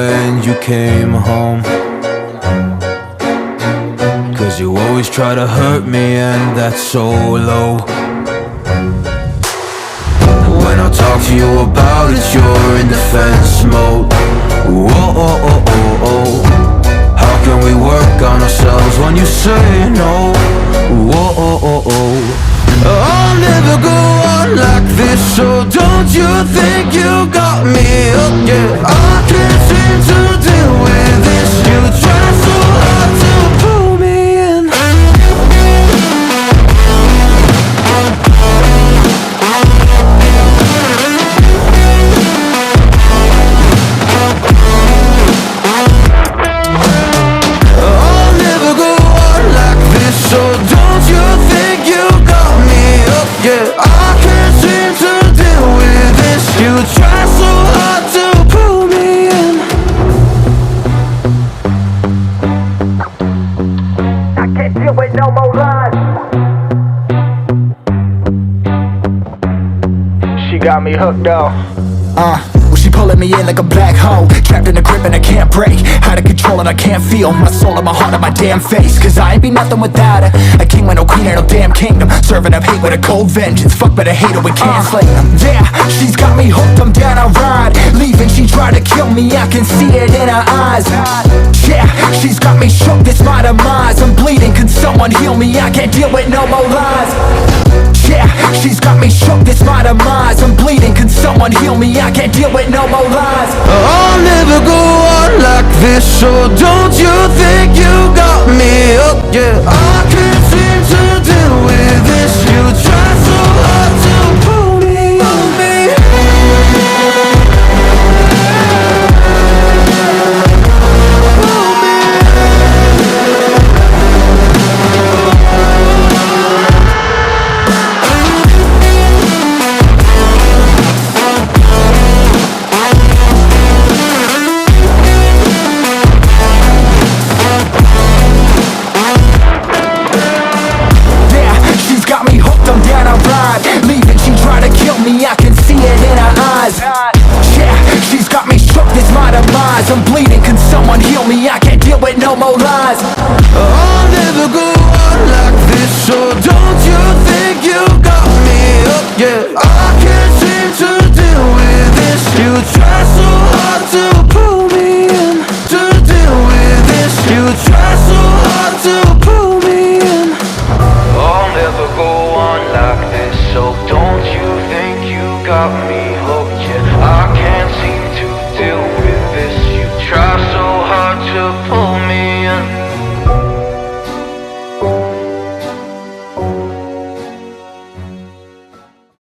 when you came home, 'cause you always try to hurt me and that's so low. When I talk to you about it, you're in defense mode. Whoa, oh, oh, oh, oh. How can we work on ourselves when you say no? Whoa, oh, oh, oh. I'll never go on like this, so don't you think you got me up, yeah. I can't seem to deal with this. You try so hard to pull me in. I'll never go on like this, so don't you think you got me up, yeah. I can't seem to deal with this. You try so hard to pull me in. I can't deal with no more lies. She got me hooked up. Well, she pulling me in like a black hole, trapped in a grip and I can't break. Out of control and I can't feel my soul and my heart and my damn face. 'Cause I ain't be nothing without her. A king with no queen and no damn kingdom, serving up hate with a cold vengeance. Fuck but I hate her, we can't slay them. Yeah, she's got me hooked, I'm down, I ride. Leaving, she tried to kill me, I can see it in her eyes. Yeah, she's got me shook, this my demise. I'm bleeding, can someone heal me? I can't deal with no more lies. Yeah, she's got me shook, this my demise. I'm bleeding, can someone heal me? I can't deal with no more lies. I'll never go on like this, so don't you think you got me up, yeah. I can't seem to deal with this. You try so hard to pull me on me. I can see it in her eyes. Yeah, she's got me shook, this my demise. I'm bleeding, can someone heal me? I can't deal with no more lies.